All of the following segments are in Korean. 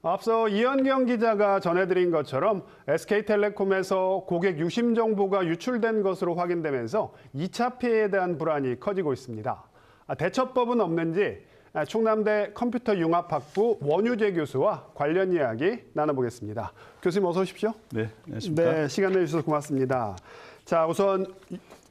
앞서 이현경 기자가 전해드린 것처럼 SK텔레콤에서 고객 유심 정보가 유출된 것으로 확인되면서 2차 피해에 대한 불안이 커지고 있습니다. 대처법은 없는지 충남대 컴퓨터융합학부 원유재 교수와 관련 이야기 나눠보겠습니다. 교수님 어서 오십시오. 네, 안녕하십니까. 네, 시간 내주셔서 고맙습니다. 자, 우선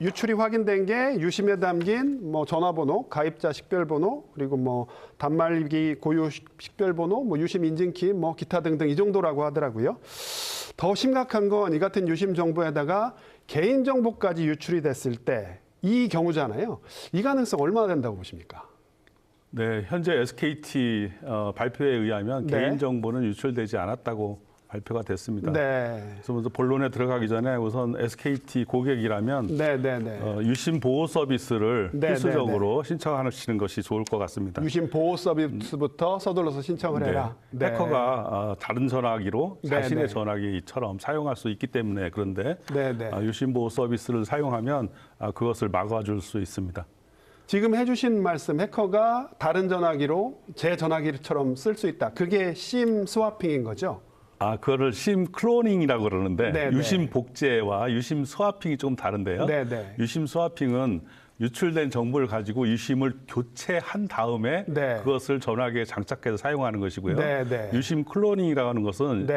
유출이 확인된 게 유심에 담긴 전화번호, 가입자 식별번호, 그리고 단말기 고유 식별번호, 유심 인증키, 기타 등등 이 정도라고 하더라고요. 더 심각한 건 이 같은 유심 정보에다가 개인 정보까지 유출이 됐을 때 이 경우잖아요. 이 가능성 얼마나 된다고 보십니까? 네, 현재 SKT 발표에 의하면 네. 개인 정보는 유출되지 않았다고 발표가 됐습니다. 네. 그래서 먼저 본론에 들어가기 전에 우선 SKT 고객이라면 유심 보호 서비스를 필수적으로 신청하시는 것이 좋을 것 같습니다. 유심 보호 서비스부터 서둘러서 신청을 해라. 네. 해커가 다른 전화기로 자신의 전화기처럼 사용할 수 있기 때문에 그런데 유심 보호 서비스를 사용하면 그것을 막아줄 수 있습니다. 지금 해주신 말씀, 해커가 다른 전화기로 제 전화기처럼 쓸 수 있다. 그게 심 스와핑인 거죠? 그거를 심 클로닝이라고 그러는데 유심 복제와 유심 스와핑이 좀 다른데요. 유심 스와핑은 유출된 정보를 가지고 유심을 교체한 다음에 그것을 전화기에 장착해서 사용하는 것이고요. 유심 클로닝이라고 하는 것은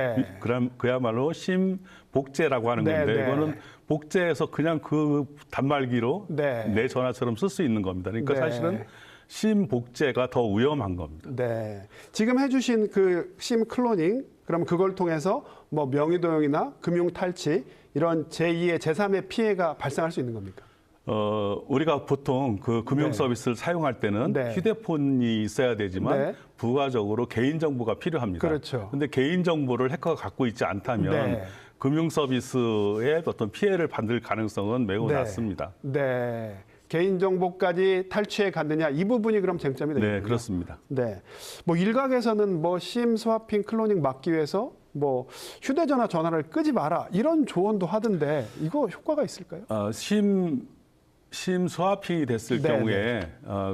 그야말로 심 복제라고 하는 건데 이거는 복제해서 그냥 그 단말기로 내 전화처럼 쓸 수 있는 겁니다. 그러니까 사실은 심 복제가 더 위험한 겁니다. 지금 해주신 그 심 클로닝, 그럼 그걸 통해서 명의도용이나 금융 탈취 이런 제2의 제3의 피해가 발생할 수 있는 겁니까? 우리가 보통 그 금융 서비스를 사용할 때는 휴대폰이 있어야 되지만 부가적으로 개인 정보가 필요합니다. 그런데 개인 정보를 해커가 갖고 있지 않다면 금융 서비스에 어떤 피해를 받을 가능성은 매우 낮습니다. 개인 정보까지 탈취해 갔느냐 이 부분이 그럼 쟁점이 되겠군요. 네, 그렇습니다. 일각에서는 심 스와핑 클로닝 막기 위해서 휴대전화 전화를 끄지 마라 이런 조언도 하던데 이거 효과가 있을까요? 심 스와핑이 됐을 경우에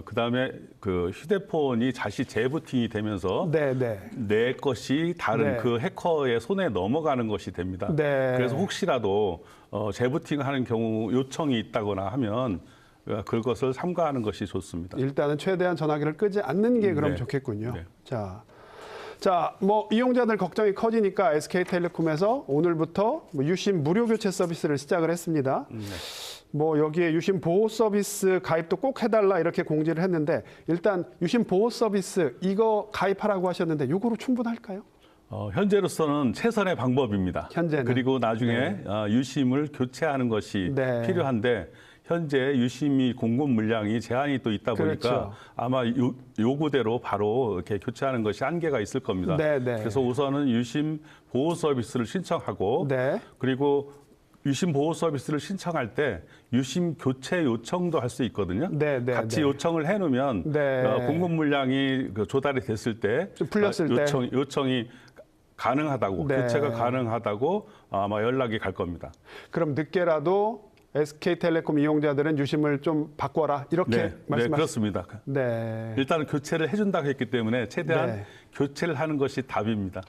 그다음에 그 휴대폰이 다시 재부팅이 되면서 내 것이 다른 그 해커의 손에 넘어가는 것이 됩니다. 그래서 혹시라도 재부팅하는 경우 요청이 있다거나 하면 그것을 삼가하는 것이 좋습니다. 일단은 최대한 전화기를 끄지 않는 게 그럼 좋겠군요. 자, 이용자들 걱정이 커지니까 SK텔레콤에서 오늘부터 유심 무료 교체 서비스를 시작을 했습니다. 여기에 유심 보호 서비스 가입도 꼭 해달라 이렇게 공지를 했는데 일단 유심 보호 서비스 이거 가입하라고 하셨는데 이거로 충분할까요? 현재로서는 최선의 방법입니다. 그리고 나중에 유심을 교체하는 것이 필요한데 현재 유심이 공급 물량이 제한이 또 있다 보니까 아마 요구대로 바로 이렇게 교체하는 것이 한계가 있을 겁니다. 그래서 우선은 유심 보호 서비스를 신청하고 그리고 유심 보호 서비스를 신청할 때 유심 교체 요청도 할 수 있거든요. 같이 요청을 해놓으면 공급 물량이 조달이 됐을 때 풀렸을 때 요청이 가능하다고 교체가 가능하다고 아마 연락이 갈 겁니다. 그럼 늦게라도 SK텔레콤 이용자들은 유심을 좀 바꿔라 이렇게 말씀하셨습니다. 그렇습니다. 일단은 교체를 해준다고 했기 때문에 최대한 교체를 하는 것이 답입니다.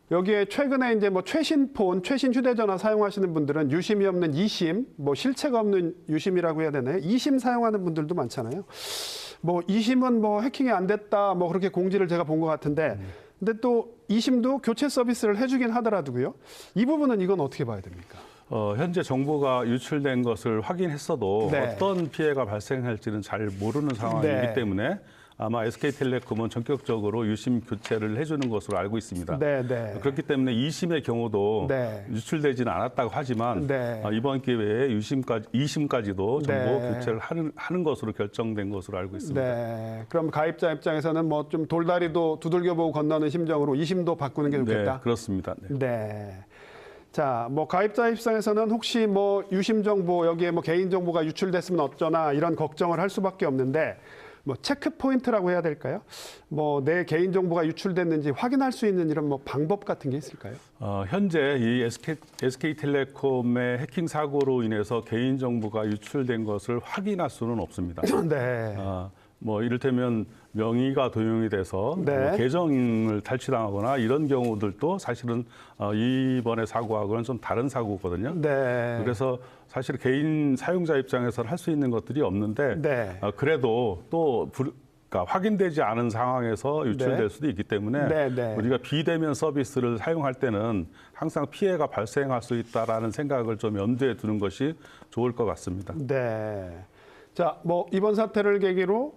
여기에 최근에 이제 최신 폰, 최신 휴대전화 사용하시는 분들은 유심이 없는 2심, 실체가 없는 유심이라고 해야 되나요? 2심 사용하는 분들도 많잖아요. 2심은 해킹이 안 됐다, 그렇게 공지를 제가 본 것 같은데, 근데 또 2심도 교체 서비스를 해주긴 하더라도요. 이 부분은 이건 어떻게 봐야 됩니까? 현재 정보가 유출된 것을 확인했어도 어떤 피해가 발생할지는 잘 모르는 상황이기 때문에 아마 SK텔레콤은 전격적으로 유심 교체를 해주는 것으로 알고 있습니다. 그렇기 때문에 2심의 경우도 유출되지는 않았다고 하지만 이번 기회에 2심까지도 정보 교체를 하는 것으로 결정된 것으로 알고 있습니다. 그럼 가입자 입장에서는 좀 돌다리도 두들겨보고 건너는 심정으로 2심도 바꾸는 게 좋겠다? 그렇습니다. 자, 가입자 입장에서는 혹시 유심 정보 여기에 개인 정보가 유출됐으면 어쩌나 이런 걱정을 할 수밖에 없는데 체크 포인트라고 해야 될까요? 내 개인 정보가 유출됐는지 확인할 수 있는 이런 방법 같은 게 있을까요? 현재 이 SK텔레콤의 해킹 사고로 인해서 개인 정보가 유출된 것을 확인할 수는 없습니다. 뭐 이를테면 명의가 도용이 돼서 네. 뭐 계정을 탈취당하거나 이런 경우들도 사실은 이번에 사고하고는 좀 다른 사고거든요. 네. 그래서 사실 개인 사용자 입장에서는 할 수 있는 것들이 없는데 네. 그래도 또 그러니까 확인되지 않은 상황에서 유출될 네. 수도 있기 때문에 네, 네. 우리가 비대면 서비스를 사용할 때는 항상 피해가 발생할 수 있다라는 생각을 좀 염두에 두는 것이 좋을 것 같습니다. 네. 자, 뭐 이번 사태를 계기로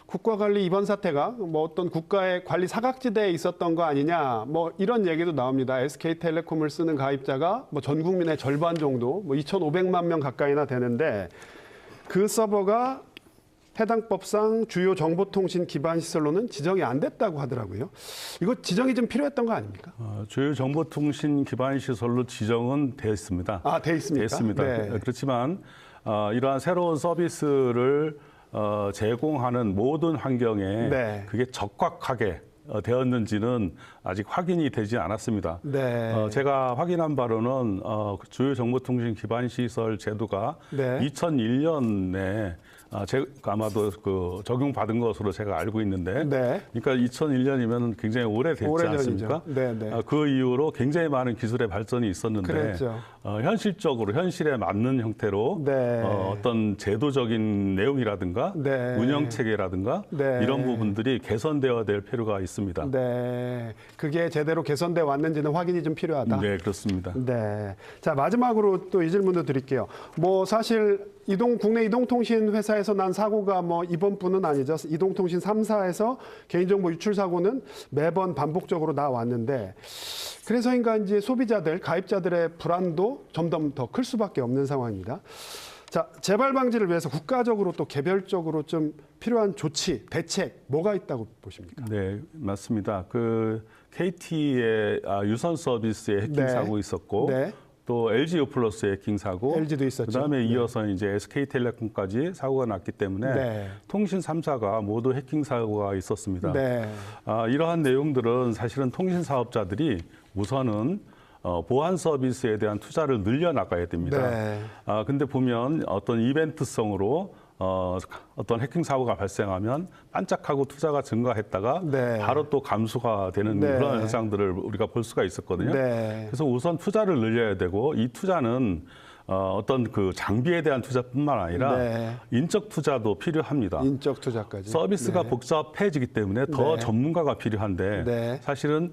국가관리 이번 사태가 뭐 어떤 국가의 관리 사각지대에 있었던 거 아니냐, 뭐 이런 얘기도 나옵니다. SK텔레콤을 쓰는 가입자가 뭐 전 국민의 절반 정도, 뭐 2,500만 명 가까이나 되는데 그 서버가 해당 법상 주요 정보통신 기반 시설로는 지정이 안 됐다고 하더라고요. 이거 지정이 좀 필요했던 거 아닙니까? 주요 정보통신 기반 시설로 지정은 되어 있습니다. 아, 돼 있습니까? 됐습니다. 네. 그렇지만 이러한 새로운 서비스를 제공하는 모든 환경에 네. 그게 적확하게 되었는지는 아직 확인이 되지 않았습니다. 네. 제가 확인한 바로는 주요 정보통신 기반 시설 제도가 네. 2001년에 아마도 그 적용받은 것으로 제가 알고 있는데, 네. 그러니까 2001년이면 굉장히 오래됐지 않습니까? 네, 네. 그 이후로 굉장히 많은 기술의 발전이 있었는데, 그랬죠. 현실적으로 현실에 맞는 형태로 네. 어떤 제도적인 내용이라든가 네. 운영 체계라든가 네. 이런 부분들이 개선되어야 될 필요가 있습니다. 네. 그게 제대로 개선돼 왔는지는 확인이 좀 필요하다. 네, 그렇습니다. 네. 자, 마지막으로 또 이 질문도 드릴게요. 뭐 사실 국내 이동통신 회사에서 난 사고가 뭐 이번뿐은 아니죠. 이동통신 3사에서 개인정보 유출 사고는 매번 반복적으로 나왔는데, 그래서인가 이제 소비자들, 가입자들의 불안도 점점 더 클 수밖에 없는 상황입니다. 자, 재발 방지를 위해서 국가적으로 또 개별적으로 좀 필요한 조치, 대책 뭐가 있다고 보십니까? 네, 맞습니다. 그 KT의 유선 서비스에 해킹 네. 사고 있었고, 네. 또 LG U+의 해킹 사고, LG도 있었죠. 그다음에 이어서 이제 SK텔레콤까지 사고가 났기 때문에 네. 통신 3사가 모두 해킹 사고가 있었습니다. 네. 이러한 내용들은 사실은 통신 사업자들이 우선은 보안 서비스에 대한 투자를 늘려나가야 됩니다. 네. 근데 보면 어떤 이벤트성으로 어떤 해킹 사고가 발생하면 반짝하고 투자가 증가했다가 네. 바로 또 감소가 되는 네. 그런 현상들을 우리가 볼 수가 있었거든요. 네. 그래서 우선 투자를 늘려야 되고, 이 투자는 어떤 그 장비에 대한 투자뿐만 아니라 네. 인적 투자도 필요합니다. 인적 투자까지. 서비스가 네. 복잡해지기 때문에 더 네. 전문가가 필요한데 네. 사실은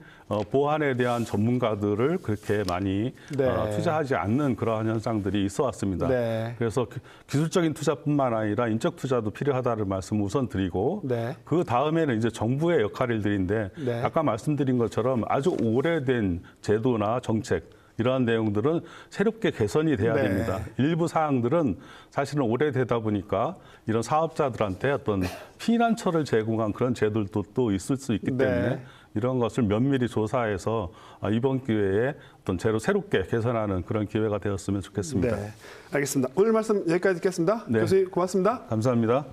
보안에 대한 전문가들을 그렇게 많이 네. 투자하지 않는 그러한 현상들이 있어 왔습니다. 네. 그래서 기술적인 투자뿐만 아니라 인적 투자도 필요하다는 말씀을 우선 드리고, 네. 그 다음에는 이제 정부의 역할들인데, 네. 아까 말씀드린 것처럼 아주 오래된 제도나 정책, 이러한 내용들은 새롭게 개선이 돼야 네. 됩니다. 일부 사항들은 사실은 오래되다 보니까 이런 사업자들한테 어떤 피난처를 제공한 그런 제도들도 또 있을 수 있기 때문에 네. 이런 것을 면밀히 조사해서 이번 기회에 어떤 새롭게 개선하는 그런 기회가 되었으면 좋겠습니다. 네. 알겠습니다. 오늘 말씀 여기까지 듣겠습니다. 네. 교수님 고맙습니다. 감사합니다.